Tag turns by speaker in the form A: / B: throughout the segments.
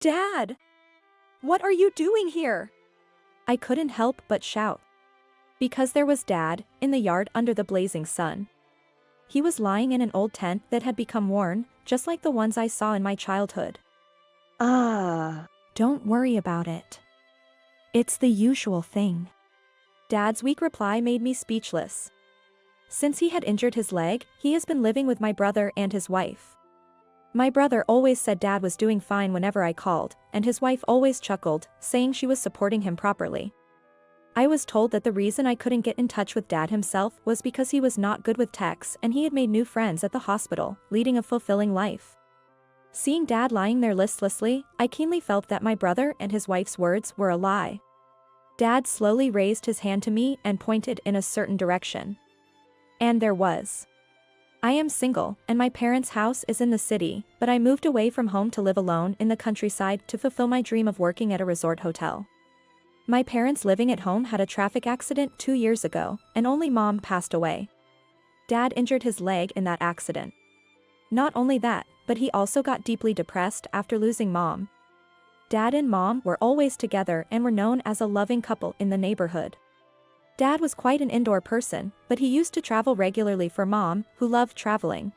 A: Dad! What are you doing here? I couldn't help but shout. Because there was Dad, in the yard under the blazing sun. He was lying in an old tent that had become worn, just like the ones I saw in my childhood. Don't worry about it. It's the usual thing. Dad's weak reply made me speechless. Since he had injured his leg, he has been living with my brother and his wife. My brother always said Dad was doing fine whenever I called, and his wife always chuckled, saying she was supporting him properly. I was told that the reason I couldn't get in touch with Dad himself was because he was not good with texts and he had made new friends at the hospital, leading a fulfilling life. Seeing Dad lying there listlessly, I keenly felt that my brother and his wife's words were a lie. Dad slowly raised his hand to me and pointed in a certain direction. And there was. I am single, and my parents' house is in the city, but I moved away from home to live alone in the countryside to fulfill my dream of working at a resort hotel. My parents living at home had a traffic accident 2 years ago, and only Mom passed away. Dad injured his leg in that accident. Not only that, but he also got deeply depressed after losing Mom. Dad and Mom were always together and were known as a loving couple in the neighborhood. Dad was quite an indoor person, but he used to travel regularly for Mom, who loved traveling.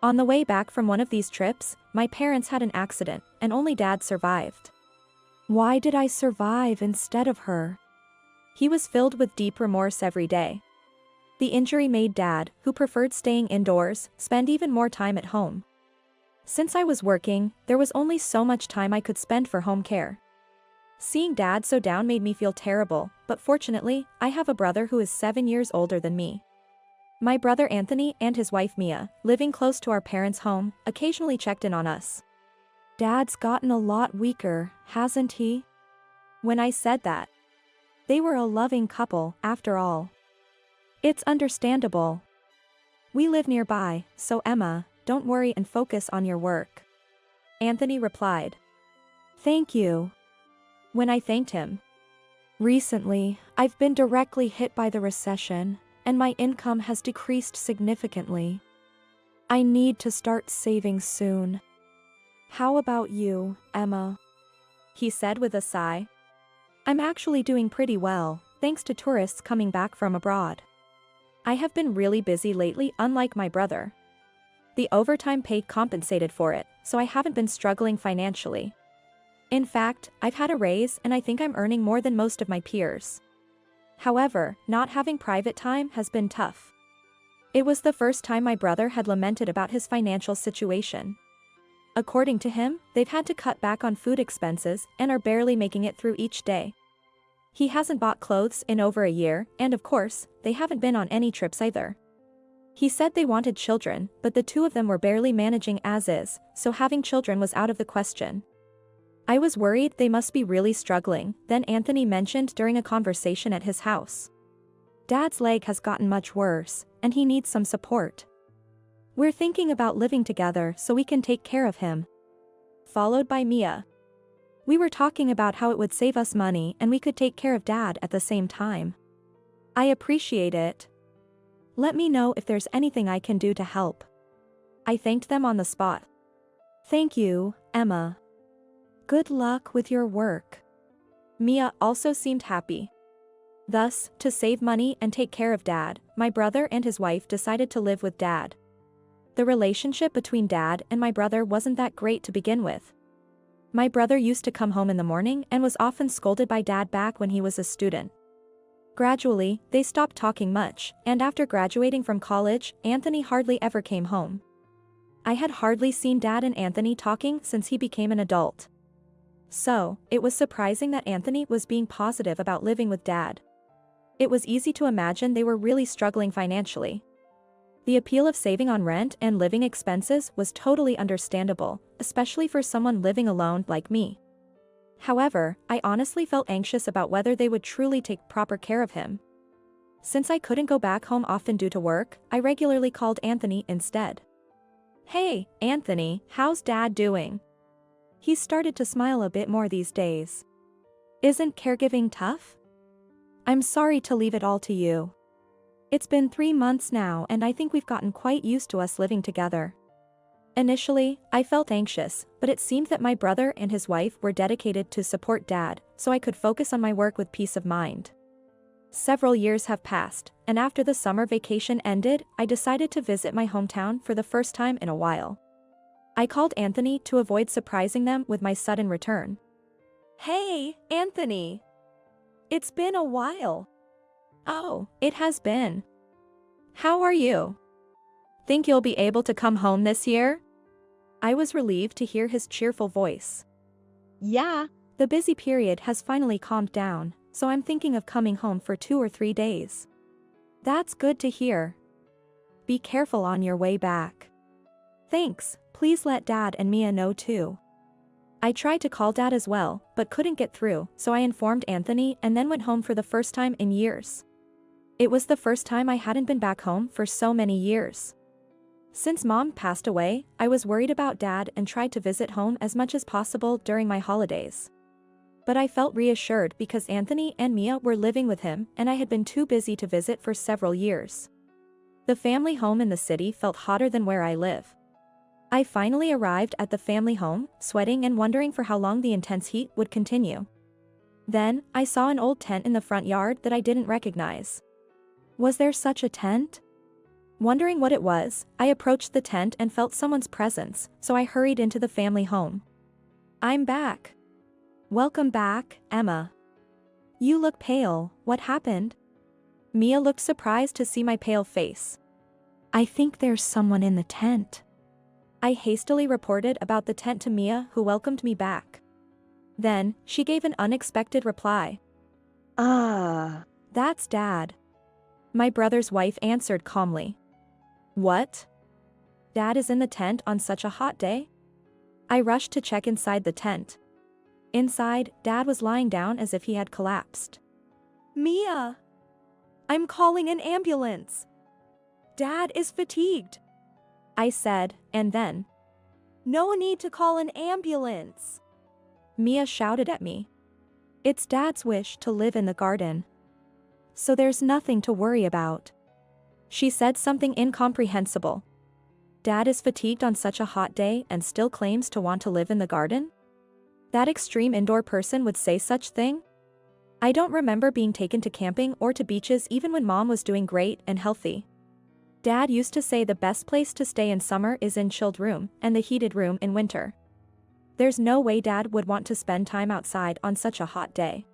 A: On the way back from one of these trips, my parents had an accident, and only Dad survived. Why did I survive instead of her? He was filled with deep remorse every day. The injury made Dad, who preferred staying indoors, spend even more time at home. Since I was working, there was only so much time I could spend for home care. Seeing Dad so down made me feel terrible, but fortunately, I have a brother who is 7 years older than me. My brother Anthony and his wife Mia, living close to our parents' home, occasionally checked in on us. Dad's gotten a lot weaker, hasn't he? When I said that. They were a loving couple, after all. It's understandable. We live nearby, so Emma, don't worry and focus on your work. Anthony replied. Thank you. When I thanked him. Recently, I've been directly hit by the recession, and my income has decreased significantly. I need to start saving soon. How about you, Emma? He said with a sigh. I'm actually doing pretty well, thanks to tourists coming back from abroad. I have been really busy lately, unlike my brother. The overtime pay compensated for it, so I haven't been struggling financially. In fact, I've had a raise and I think I'm earning more than most of my peers. However, not having private time has been tough. It was the first time my brother had lamented about his financial situation. According to him, they've had to cut back on food expenses and are barely making it through each day. He hasn't bought clothes in over a year, and of course, they haven't been on any trips either. He said they wanted children, but the two of them were barely managing as is, so having children was out of the question. I was worried they must be really struggling, then Anthony mentioned during a conversation at his house. Dad's leg has gotten much worse, and he needs some support. We're thinking about living together so we can take care of him. Followed by Mia. We were talking about how it would save us money and we could take care of Dad at the same time. I appreciate it. Let me know if there's anything I can do to help. I thanked them on the spot. Thank you, Emma. Good luck with your work. Mia also seemed happy. Thus, to save money and take care of Dad, my brother and his wife decided to live with Dad. The relationship between Dad and my brother wasn't that great to begin with. My brother used to come home in the morning and was often scolded by Dad back when he was a student. Gradually, they stopped talking much, and after graduating from college, Anthony hardly ever came home. I had hardly seen Dad and Anthony talking since he became an adult. So, it was surprising that Anthony was being positive about living with Dad. It was easy to imagine they were really struggling financially. The appeal of saving on rent and living expenses was totally understandable, especially for someone living alone like me. However, I honestly felt anxious about whether they would truly take proper care of him. Since I couldn't go back home often due to work, I regularly called Anthony instead. Hey, Anthony, how's Dad doing? He's started to smile a bit more these days. Isn't caregiving tough? I'm sorry to leave it all to you. It's been 3 months now and I think we've gotten quite used to us living together. Initially, I felt anxious, but it seemed that my brother and his wife were dedicated to support Dad, so I could focus on my work with peace of mind. Several years have passed, and after the summer vacation ended, I decided to visit my hometown for the first time in a while. I called Anthony to avoid surprising them with my sudden return. "Hey, Anthony! It's been a while." "Oh, it has been. How are you? Think you'll be able to come home this year?" I was relieved to hear his cheerful voice. "Yeah, the busy period has finally calmed down, so I'm thinking of coming home for 2 or 3 days." "That's good to hear. Be careful on your way back." "Thanks, please let Dad and Mia know too." I tried to call Dad as well, but couldn't get through, so I informed Anthony and then went home for the first time in years. It was the first time I hadn't been back home for so many years. Since Mom passed away, I was worried about Dad and tried to visit home as much as possible during my holidays. But I felt reassured because Anthony and Mia were living with him and I had been too busy to visit for several years. The family home in the city felt hotter than where I live. I finally arrived at the family home, sweating and wondering for how long the intense heat would continue. Then, I saw an old tent in the front yard that I didn't recognize. Was there such a tent? Wondering what it was, I approached the tent and felt someone's presence, so I hurried into the family home. "I'm back." "Welcome back, Emma. You look pale, what happened?" Mia looked surprised to see my pale face. "I think there's someone in the tent." I hastily reported about the tent to Mia, who welcomed me back. Then, she gave an unexpected reply. That's Dad." My brother's wife answered calmly. "What? Dad is in the tent on such a hot day?" I rushed to check inside the tent. Inside, Dad was lying down as if he had collapsed. "Mia! I'm calling an ambulance. Dad is fatigued," I said, and then, "No need to call an ambulance," Mia shouted at me. "It's Dad's wish to live in the garden, so there's nothing to worry about." She said something incomprehensible. Dad is fatigued on such a hot day and still claims to want to live in the garden? That extreme indoor person would say such thing? I don't remember being taken to camping or to beaches even when Mom was doing great and healthy. Dad used to say the best place to stay in summer is in chilled room and the heated room in winter. There's no way Dad would want to spend time outside on such a hot day.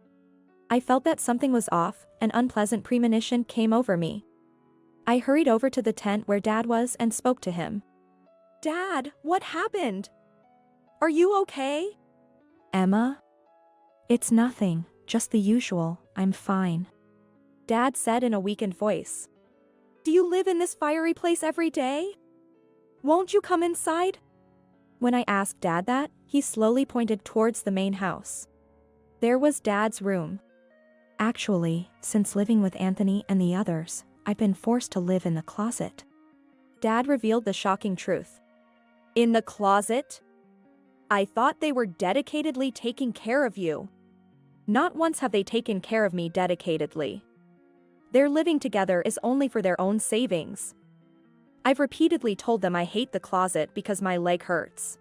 A: I felt that something was off, an unpleasant premonition came over me. I hurried over to the tent where Dad was and spoke to him. "Dad, what happened? Are you okay?" "Emma? It's nothing, just the usual, I'm fine," Dad said in a weakened voice. "Do you live in this fiery place every day? Won't you come inside?" When I asked Dad that, he slowly pointed towards the main house. There was Dad's room. "Actually, since living with Anthony and the others, I've been forced to live in the closet." Dad revealed the shocking truth. "In the closet? I thought they were dedicatedly taking care of you." "Not once have they taken care of me dedicatedly. Their living together is only for their own savings. I've repeatedly told them I hate the closet because my leg hurts.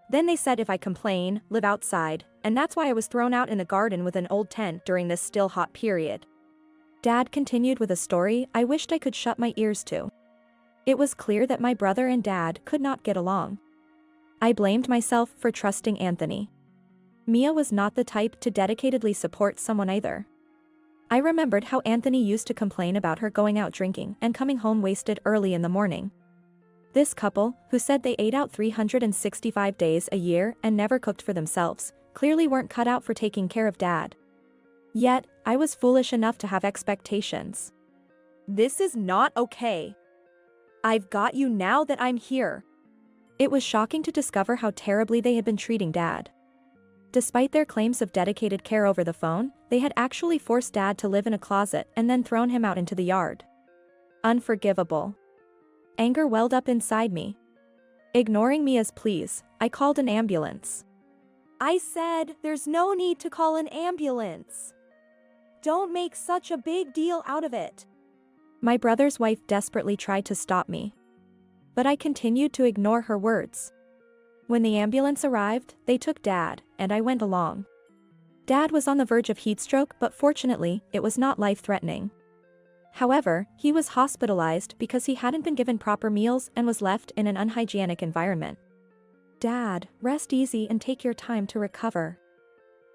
A: Then they said if I complain, live outside, and that's why I was thrown out in the garden with an old tent during this still hot period." Dad continued with a story I wished I could shut my ears to. It was clear that my brother and Dad could not get along. I blamed myself for trusting Anthony. Mia was not the type to dedicatedly support someone either. I remembered how Anthony used to complain about her going out drinking and coming home wasted early in the morning. This couple, who said they ate out 365 days a year and never cooked for themselves, clearly weren't cut out for taking care of Dad. Yet, I was foolish enough to have expectations. "This is not okay. I've got you now that I'm here." It was shocking to discover how terribly they had been treating Dad. Despite their claims of dedicated care over the phone, they had actually forced Dad to live in a closet and then thrown him out into the yard. Unforgivable. Anger welled up inside me. Ignoring Mia's pleas, I called an ambulance. "I said there's no need to call an ambulance. Don't make such a big deal out of it." My brother's wife desperately tried to stop me. But I continued to ignore her words. When the ambulance arrived, they took Dad, and I went along. Dad was on the verge of heatstroke, but fortunately, it was not life-threatening. However, he was hospitalized because he hadn't been given proper meals and was left in an unhygienic environment. "Dad, rest easy and take your time to recover."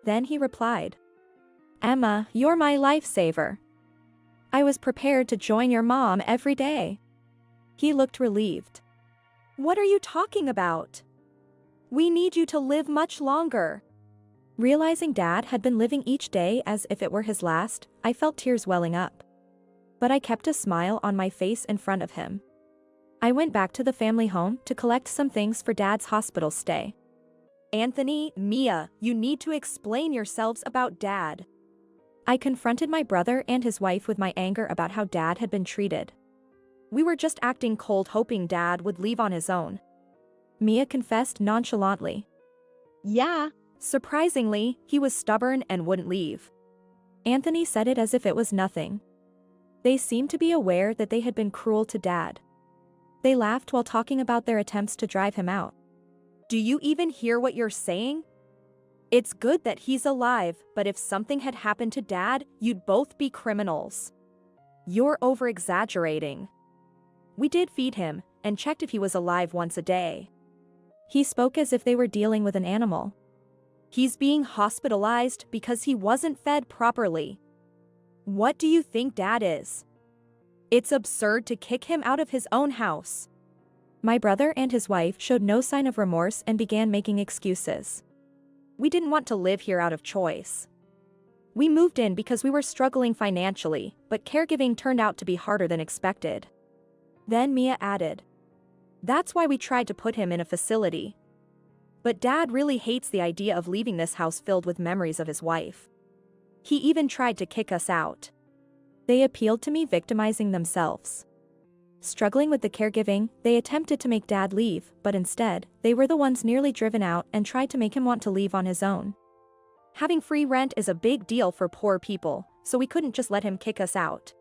A: Then he replied, "Emma, you're my lifesaver. I was prepared to join your mom every day." He looked relieved. "What are you talking about? We need you to live much longer." Realizing Dad had been living each day as if it were his last, I felt tears welling up. But I kept a smile on my face in front of him. I went back to the family home to collect some things for Dad's hospital stay. "Anthony, Mia, you need to explain yourselves about Dad." I confronted my brother and his wife with my anger about how Dad had been treated. "We were just acting cold, hoping Dad would leave on his own." Mia confessed nonchalantly. "Yeah, surprisingly, he was stubborn and wouldn't leave." Anthony said it as if it was nothing. They seemed to be aware that they had been cruel to Dad. They laughed while talking about their attempts to drive him out. "Do you even hear what you're saying? It's good that he's alive, but if something had happened to Dad, you'd both be criminals. You're over-exaggerating. We did feed him and checked if he was alive once a day." He spoke as if they were dealing with an animal. "He's being hospitalized because he wasn't fed properly. What do you think Dad is? It's absurd to kick him out of his own house." My brother and his wife showed no sign of remorse and began making excuses. "We didn't want to live here out of choice. We moved in because we were struggling financially, but caregiving turned out to be harder than expected." Then Mia added, "That's why we tried to put him in a facility. But Dad really hates the idea of leaving this house filled with memories of his wife. He even tried to kick us out." They appealed to me, victimizing themselves. Struggling with the caregiving, they attempted to make Dad leave, but instead, they were the ones nearly driven out and tried to make him want to leave on his own. "Having free rent is a big deal for poor people, so we couldn't just let him kick us out,"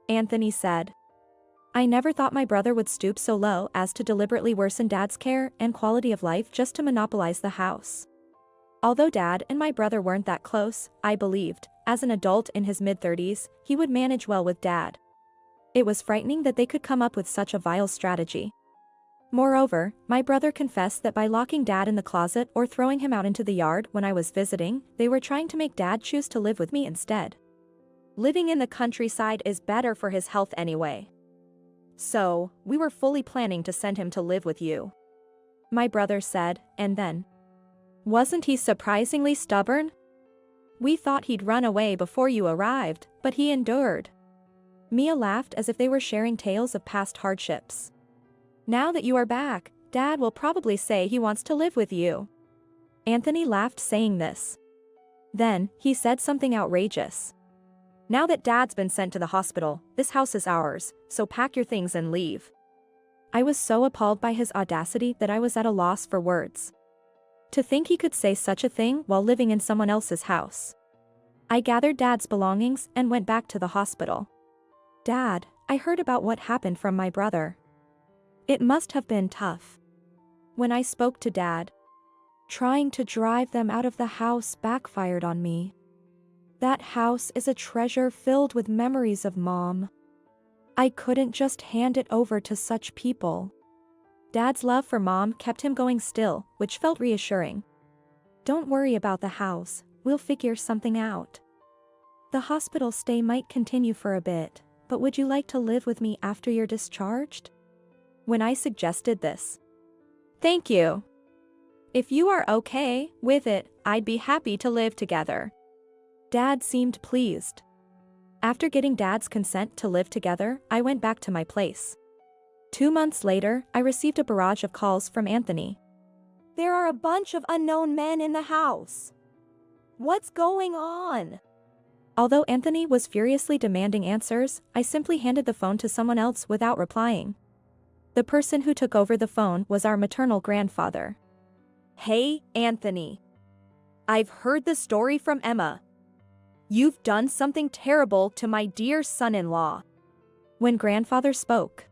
A: Anthony said. I never thought my brother would stoop so low as to deliberately worsen Dad's care and quality of life just to monopolize the house. Although Dad and my brother weren't that close, I believed, as an adult in his mid-30s, he would manage well with Dad. It was frightening that they could come up with such a vile strategy. Moreover, my brother confessed that by locking Dad in the closet or throwing him out into the yard when I was visiting, they were trying to make Dad choose to live with me instead. "Living in the countryside is better for his health anyway. So, we were fully planning to send him to live with you," my brother said, and then, "Wasn't he surprisingly stubborn? We thought he'd run away before you arrived, but he endured." Mia laughed as if they were sharing tales of past hardships. "Now that you are back, Dad will probably say he wants to live with you." Anthony laughed saying this. Then, he said something outrageous. "Now that Dad's been sent to the hospital, this house is ours, so pack your things and leave." I was so appalled by his audacity that I was at a loss for words. To think he could say such a thing while living in someone else's house. I gathered Dad's belongings and went back to the hospital. "Dad, I heard about what happened from my brother. It must have been tough." When I spoke to Dad, trying to drive them out of the house backfired on me. That house is a treasure filled with memories of Mom. I couldn't just hand it over to such people. Dad's love for Mom kept him going still, which felt reassuring. "Don't worry about the house, we'll figure something out. The hospital stay might continue for a bit, but would you like to live with me after you're discharged?" When I suggested this, "Thank you. If you are okay with it, I'd be happy to live together." Dad seemed pleased. After getting Dad's consent to live together, I went back to my place. 2 months later, I received a barrage of calls from Anthony. "There are a bunch of unknown men in the house. What's going on?" Although Anthony was furiously demanding answers, I simply handed the phone to someone else without replying. The person who took over the phone was our maternal grandfather. "Hey, Anthony. I've heard the story from Emma. You've done something terrible to my dear son-in-law." When grandfather spoke,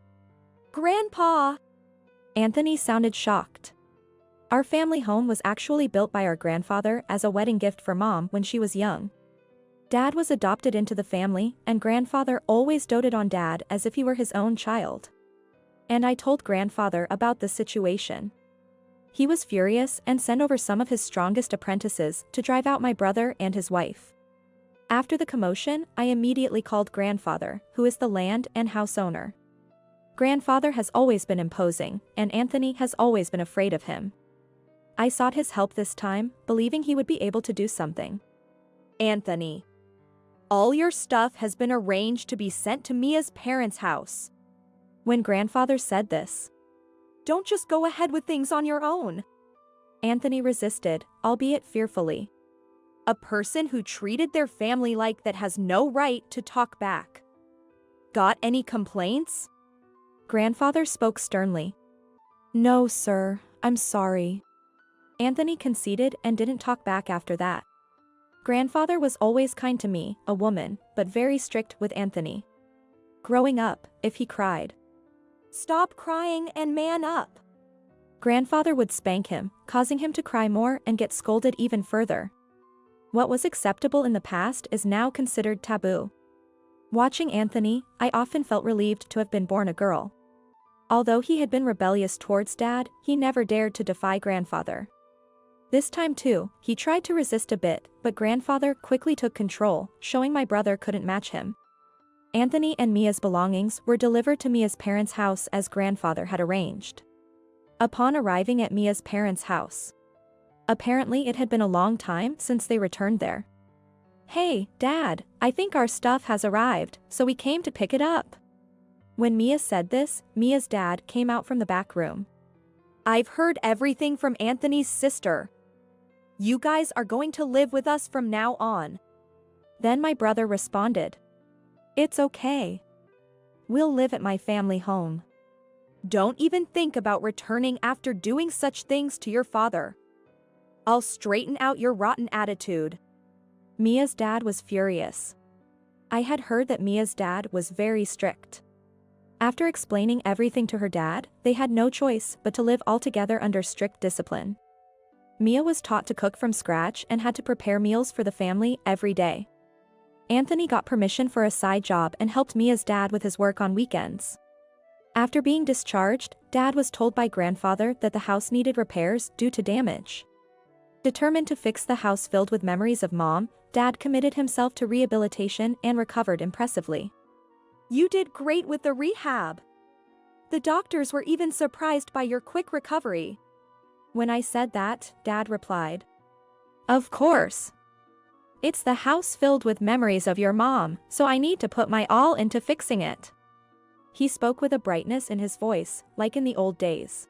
A: "Grandpa, Anthony sounded shocked. Our family home was actually built by our grandfather as a wedding gift for Mom when she was young. Dad was adopted into the family, and grandfather always doted on Dad as if he were his own child. And I told grandfather about the situation. He was furious and sent over some of his strongest apprentices to drive out my brother and his wife. After the commotion, I immediately called grandfather, who is the land and house owner. Grandfather has always been imposing, and Anthony has always been afraid of him. I sought his help this time, believing he would be able to do something.
B: Anthony, all your stuff has been arranged to be sent to Mia's parents' house.
A: When grandfather said this,
B: don't just go ahead with things on your own.
A: Anthony resisted, albeit fearfully.
B: A person who treated their family like that has no right to talk back. Got any complaints?
A: Grandfather spoke sternly. No, sir, I'm sorry. Anthony conceded and didn't talk back after that. Grandfather was always kind to me, a woman, but very strict with Anthony. Growing up, if he cried,
B: stop crying and man up.
A: Grandfather would spank him, causing him to cry more and get scolded even further. What was acceptable in the past is now considered taboo. Watching Anthony, I often felt relieved to have been born a girl. Although he had been rebellious towards Dad, he never dared to defy grandfather. This time too, he tried to resist a bit, but grandfather quickly took control, showing my brother couldn't match him. Anthony and Mia's belongings were delivered to Mia's parents' house as grandfather had arranged. Upon arriving at Mia's parents' house, apparently it had been a long time since they returned there. Hey, Dad, I think our stuff has arrived, so we came to pick it up. When Mia said this, Mia's dad came out from the back room.
B: I've heard everything from Anthony's sister. You guys are going to live with us from now on.
A: Then my brother responded. It's okay. We'll live at my family home.
B: Don't even think about returning after doing such things to your father. I'll straighten out your rotten attitude.
A: Mia's dad was furious. I had heard that Mia's dad was very strict. After explaining everything to her dad, they had no choice but to live all together under strict discipline. Mia was taught to cook from scratch and had to prepare meals for the family every day. Anthony got permission for a side job and helped Mia's dad with his work on weekends. After being discharged, Dad was told by grandfather that the house needed repairs due to damage. Determined to fix the house filled with memories of Mom, Dad committed himself to rehabilitation and recovered impressively.
B: You did great with the rehab. The doctors were even surprised by your quick recovery.
A: When I said that, Dad replied, Of course. It's the house filled with memories of your mom, so I need to put my all into fixing it. He spoke with a brightness in his voice, like in the old days.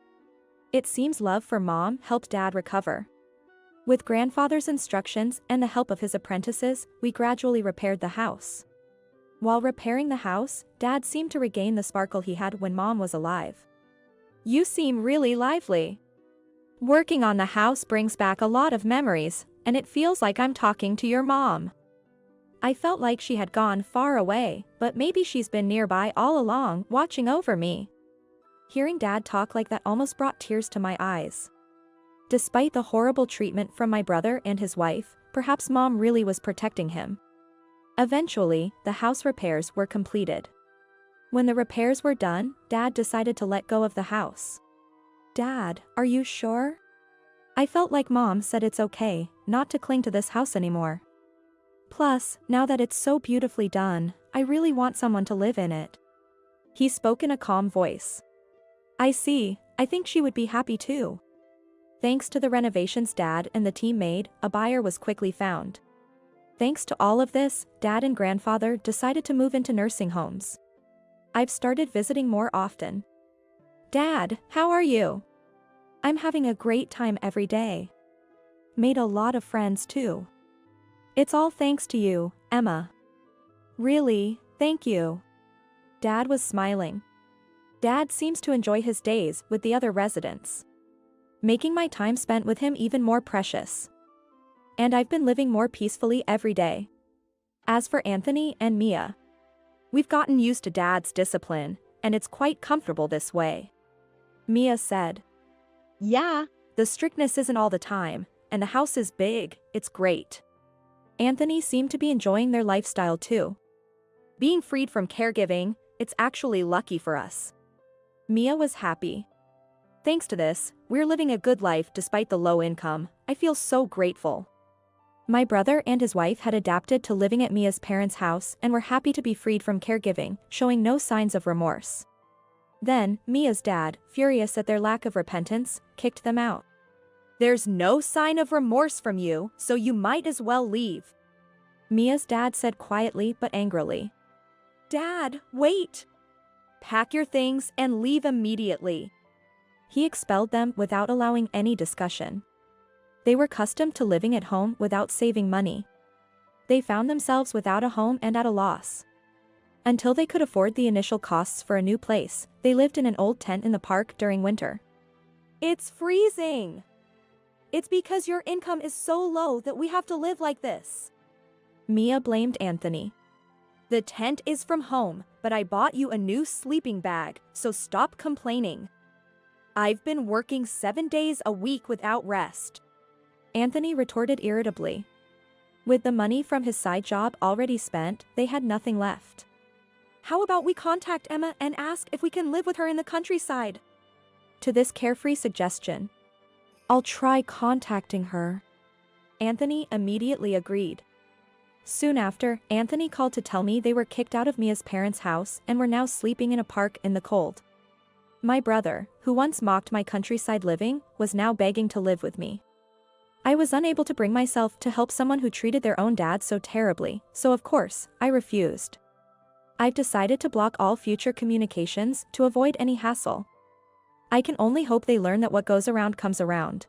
A: It seems love for Mom helped Dad recover. With grandfather's instructions and the help of his apprentices, we gradually repaired the house. While repairing the house, Dad seemed to regain the sparkle he had when Mom was alive. You seem really lively. Working on the house brings back a lot of memories, and it feels like I'm talking to your mom. I felt like she had gone far away, but maybe she's been nearby all along, watching over me. Hearing Dad talk like that almost brought tears to my eyes. Despite the horrible treatment from my brother and his wife, perhaps Mom really was protecting him. Eventually, the house repairs were completed. When the repairs were done, Dad decided to let go of the house. Dad, are you sure? I felt like Mom said it's okay not to cling to this house anymore. Plus, now that it's so beautifully done, I really want someone to live in it. He spoke in a calm voice. I see, I think she would be happy too. Thanks to the renovations Dad and the team made, a buyer was quickly found. Thanks to all of this, Dad and grandfather decided to move into nursing homes. I've started visiting more often. Dad, how are you? I'm having a great time every day. Made a lot of friends too. It's all thanks to you, Emma. Really, thank you. Dad was smiling. Dad seems to enjoy his days with the other residents, making my time spent with him even more precious. And I've been living more peacefully every day. As for Anthony and Mia, we've gotten used to Dad's discipline, and it's quite comfortable this way. Mia said.
B: Yeah,
A: The strictness isn't all the time, and the house is big, it's great. Anthony seemed to be enjoying their lifestyle too. Being freed from caregiving, it's actually lucky for us. Mia was happy. Thanks to this, we're living a good life despite the low income. I feel so grateful. My brother and his wife had adapted to living at Mia's parents' house and were happy to be freed from caregiving, showing no signs of remorse. Then, Mia's dad, furious at their lack of repentance, kicked them out.
B: there's no sign of remorse from you, so you might as well leave.
A: Mia's dad said quietly but angrily.
B: Dad, wait! Pack your things and leave immediately.
A: He expelled them without allowing any discussion. They were accustomed to living at home without saving money. They found themselves without a home and at a loss. Until they could afford the initial costs for a new place, they lived in an old tent in the park during winter.
B: It's freezing! It's because your income is so low that we have to live like this.
A: Mia blamed Anthony.
B: The tent is from home, but I bought you a new sleeping bag, so stop complaining. I've been working 7 days a week without rest.
A: Anthony retorted irritably. With the money from his side job already spent, they had nothing left.
B: How about we contact Emma and ask if we can live with her in the countryside?
A: To this carefree suggestion, I'll try contacting her. Anthony immediately agreed. Soon after, Anthony called to tell me they were kicked out of Mia's parents' house and were now sleeping in a park in the cold. My brother, who once mocked my countryside living, was now begging to live with me. I was unable to bring myself to help someone who treated their own dad so terribly, so of course, I refused. I've decided to block all future communications to avoid any hassle. I can only hope they learn that what goes around comes around.